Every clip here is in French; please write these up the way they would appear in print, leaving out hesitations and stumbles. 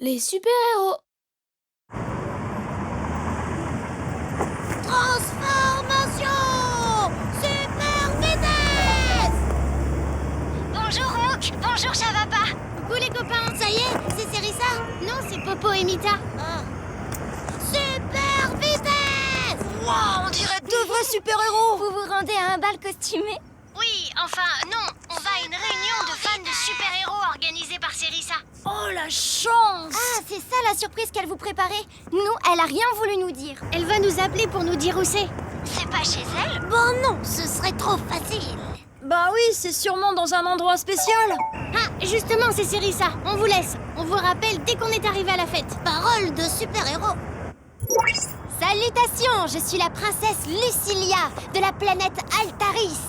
Les super-héros. Transformation! Super vitesse! Bonjour Mouk, bonjour Chavapa. Coucou les copains, ça y est, c'est Serissa? Non, c'est Popo et Mita. Ah. Super vitesse! Wow, on dirait De vrais super-héros! Vous vous rendez à un bal costumé? Oui, enfin non, on va à une réunion de fans de super-héros organisée par Serissa. Oh la chance! Ah, c'est ça la surprise qu'elle vous préparait. Nous, elle a rien voulu nous dire. Elle va nous appeler pour nous dire où c'est. C'est pas chez elle? Bon non, ce serait trop facile. Bah oui, c'est sûrement dans un endroit spécial. Ah, justement, c'est Serissa. On vous laisse. On vous rappelle dès qu'on est arrivé à la fête. Parole de super-héros. Salutations, je suis la princesse Lucilia de la planète Altaris.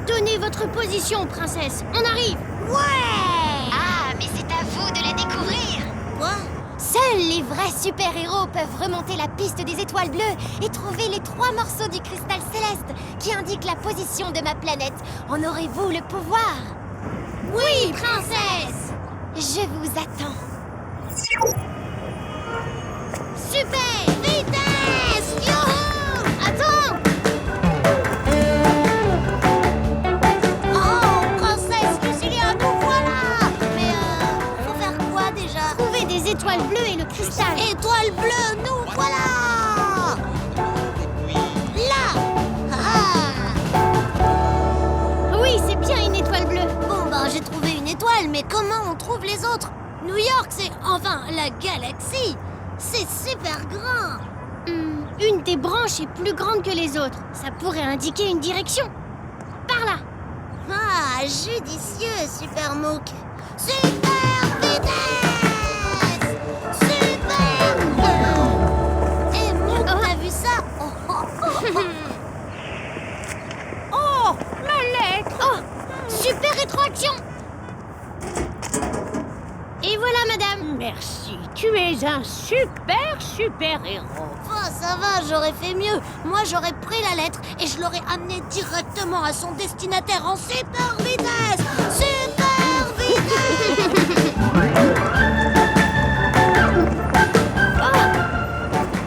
Donnez votre position, princesse. On arrive. Ouais! Ah, mais c'est à vous de la découvrir. Quoi? Seuls les vrais super-héros peuvent remonter la piste des étoiles bleues et trouver les 3 morceaux du cristal céleste qui indiquent la position de ma planète. En aurez-vous le pouvoir? Oui, princesse! Je vous attends. Super vitesse! Youhou! Attends! Oh, princesse Lucilia, nous voilà! Mais faut faire quoi déjà? Trouvez des étoiles bleues et le cristal. Étoile bleue, nous voilà! Là! Ah! Oui, c'est bien une étoile bleue. Bon, ben j'ai trouvé une étoile, mais comment on trouve les autres? New York, c'est... enfin, la galaxie! C'est super grand! Une des branches est plus grande que les autres. Ça pourrait indiquer une direction. Par là. Ah, judicieux, Super Mook! Super vitesse! Super... Eh, Mook, t'as vu ça? Oh, ma lettre. Oh, super rétroaction. Et voilà, madame. Merci, tu es un super-héros. Oh, ça va, j'aurais fait mieux. Moi, j'aurais pris la lettre et je l'aurais amenée directement à son destinataire en super vitesse! Super vitesse!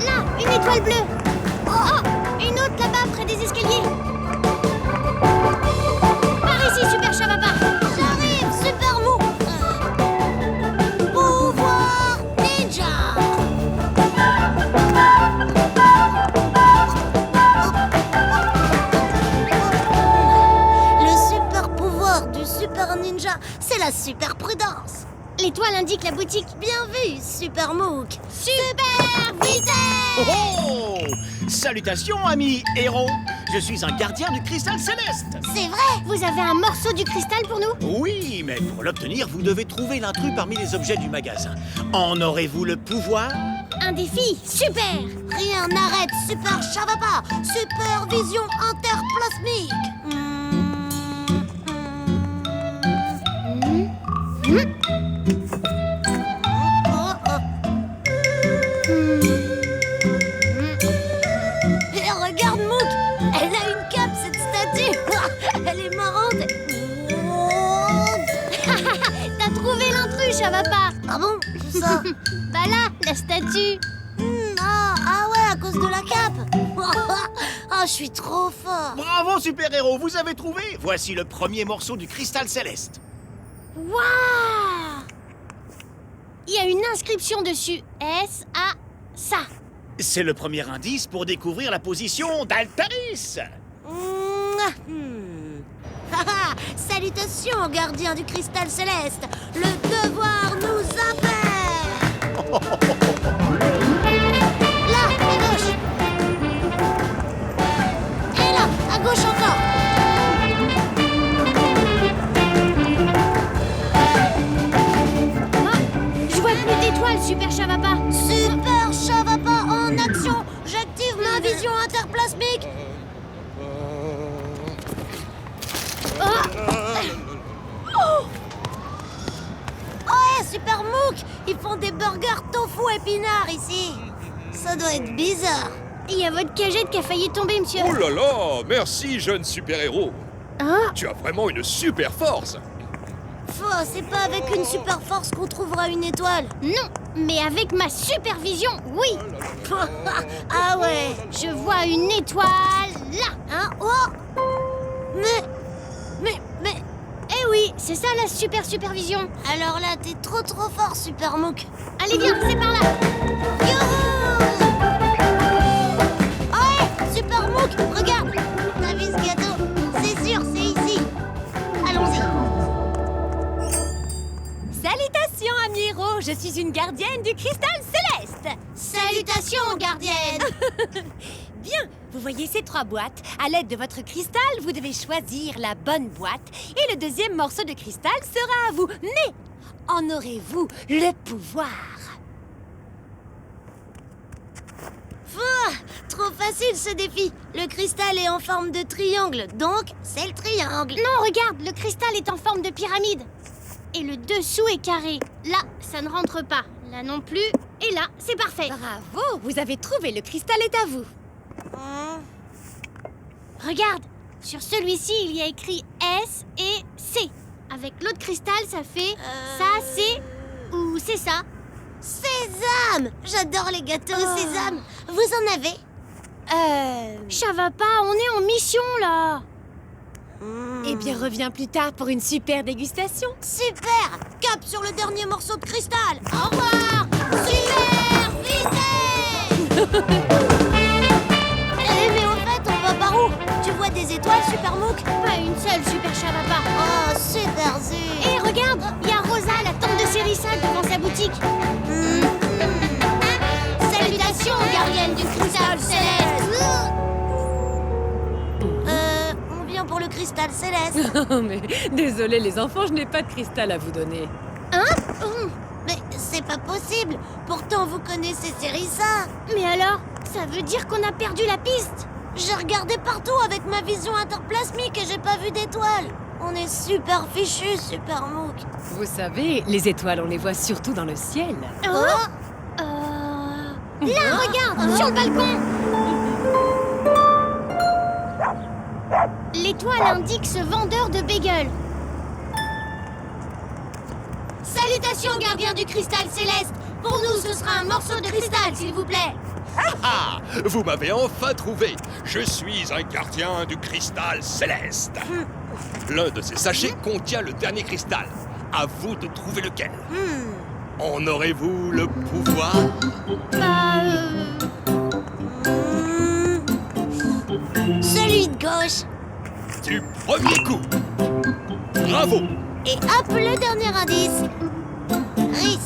Là, une étoile bleue. Oh, une autre là-bas, près des escaliers. Par ici, super Chavapa. J'arrive, Super Mou! Pouvoir ninja! Le super pouvoir du super ninja, c'est la super prudence. L'étoile indique la boutique. Bien vu, Super Mook. Super vitesse. Oh! Salutations, amis héros! Je suis un gardien du cristal céleste! C'est vrai? Vous avez un morceau du cristal pour nous? Oui, mais pour l'obtenir, vous devez trouver l'intrus parmi les objets du magasin. En aurez-vous le pouvoir? Un défi super. Rien n'arrête Super Chavapa, supervision interplasmique. Oh, oh. Et regarde Mook, elle a une cape cette statue. Elle est marrante. T'as trouvé l'intrus, Chavapa. Ah bon, c'est ça? Bah là, la statue. Ah ouais, à cause de la cape. Ah, je suis trop fort. Bravo, super-héros, vous avez trouvé! Voici le premier morceau du cristal céleste. Waouh! Il y a une inscription dessus. S.A. ça. C'est le premier indice pour découvrir la position d'Altaris. Salutations, gardien du cristal céleste. Le devoir nous appelle. Là, à gauche. Et là, à gauche encore. Ah, je vois plus d'étoiles, super Chavapa. Super Chavapa en action. J'active ma vision interplasmique. Ouais, Super Mook, ils font des burgers tofu épinards ici. Ça doit être bizarre. Il y a votre cagette qui a failli tomber, monsieur. Oh là là, merci jeune super-héros. Hein? Tu as vraiment une super force. Faux, c'est pas avec une super force qu'on trouvera une étoile. Non, Mais avec ma supervision, oui. Ah ouais. Je vois une étoile là. Hein? Oh. Mais... Eh oui, c'est ça la supervision. Alors là, t'es trop fort, Super Mook. Allez, viens, c'est par là. Youhou! Ouais, Super Mook, regarde. T'as vu ce gâteau? C'est sûr, c'est ici. Allons-y. Salutations, amis héros. Je suis une gardienne du cristal céleste. Salutations, gardienne. Bien, vous voyez ces 3 boîtes. À l'aide de votre cristal, vous devez choisir la bonne boîte. Et le deuxième morceau de cristal sera à vous. Mais en aurez-vous le pouvoir? Trop facile ce défi. Le cristal est en forme de triangle, donc c'est le triangle. Non, regarde, le cristal est en forme de pyramide. Et le dessous est carré. Là, ça ne rentre pas. Là non plus. Et là, c'est parfait. Bravo, vous avez trouvé. Le cristal est à vous. Regarde, sur celui-ci, il y a écrit S et C. Avec l'autre cristal, ça fait ça, c'est ou c'est ça. Sésame! J'adore les gâteaux au sésame. Vous en avez? Ça va pas, on est en mission là. Eh bien, reviens plus tard pour une super dégustation. Super! Cap sur le dernier morceau de cristal. Au revoir! Super vitesse! Mais en fait, on va par où? Tu vois des étoiles, Super Mook? Pas une seule super chavapa. Oh, Super Zu! Et regarde, il y a Rosa, la tante de Cérissa, devant sa boutique. Salutations, gardienne du cristal céleste! On vient pour le cristal céleste. Mais désolé les enfants, je n'ai pas de cristal à vous donner. Mais c'est pas possible. Pourtant, vous connaissez Cérissa. Mais alors, ça veut dire qu'on a perdu la piste? J'ai regardé partout avec ma vision interplasmique et j'ai pas vu d'étoiles. On est super fichus, Super Mook. Vous savez, les étoiles, on les voit surtout dans le ciel. Là, regarde, sur le balcon. L'étoile indique ce vendeur de bagels. Salutations, gardien du cristal céleste. Pour nous, ce sera un morceau de cristal, s'il vous plaît. Ah, vous m'avez enfin trouvé. Je suis un gardien du cristal céleste. L'un de ces sachets contient le dernier cristal. À vous de trouver lequel. En aurez-vous le pouvoir? Celui de gauche. Du premier coup. Bravo. Et hop, le dernier indice. Riz.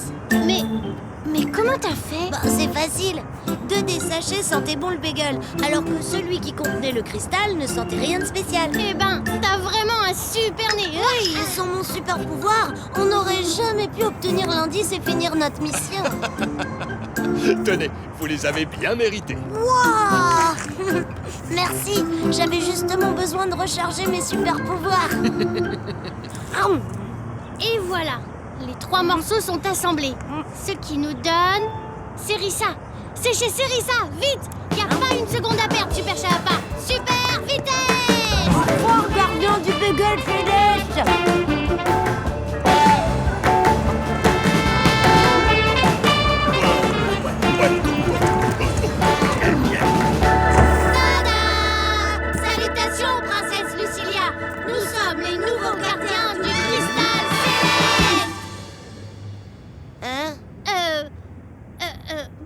Mais comment t'as fait? Bah, c'est facile. 2 des sachets sentaient bon le bagel, alors que celui qui contenait le cristal ne sentait rien de spécial. Eh ben, t'as vraiment un super nez. Oui, et sans mon super pouvoir, on n'aurait jamais pu obtenir l'indice et finir notre mission. Tenez, vous les avez bien mérités. Wouah! Merci, j'avais justement besoin de recharger mes super pouvoirs. Et voilà, les 3 morceaux sont assemblés. Ce qui nous donne... Cérissa. C'est chez Cérissa, vite! Y'a pas une seconde à perdre, Super Chavapa. Super vitesse! Au revoir, gardien du bagel céleste! Tada! Salutations, princesse Lucilia. Nous sommes les nouveaux gardiens du cristal céleste. Hein?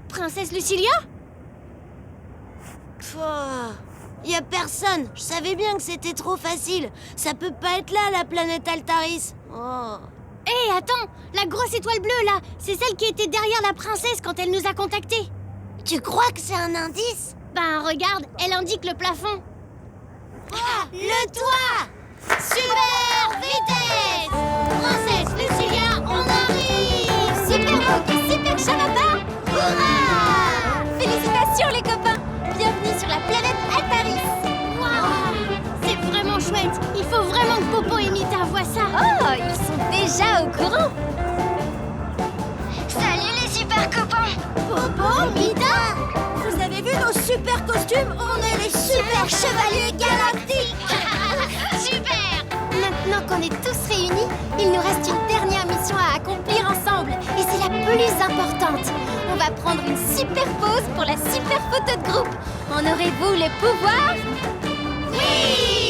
Princesse Lucilia? Y a personne. Je savais bien que c'était trop facile. Ça peut pas être là, la planète Altaris. Oh. Hé, attends! La grosse étoile bleue, là, c'est celle qui était derrière la princesse quand elle nous a contactés. Tu crois que c'est un indice? Ben, regarde, elle indique le plafond. Le toit! Super vitesse! Princesse Lucilia, on arrive! Super Mook et Super Chavapa! Hurrah! Félicitations les copains! Bienvenue sur la planète Altaris! Waouh! C'est vraiment chouette! Il faut vraiment que Popo et Mita voient ça! Oh, ils sont déjà au courant. Salut les super copains! Popo, Mita! Vous avez vu nos super costumes? On est les super chevaliers galactiques! Super! Maintenant qu'on est tous réunis, il nous reste une dernière mission à accomplir ensemble. Et c'est la plus importante. On va prendre une super pause pour la super photo de groupe. En aurez-vous le pouvoir? Oui!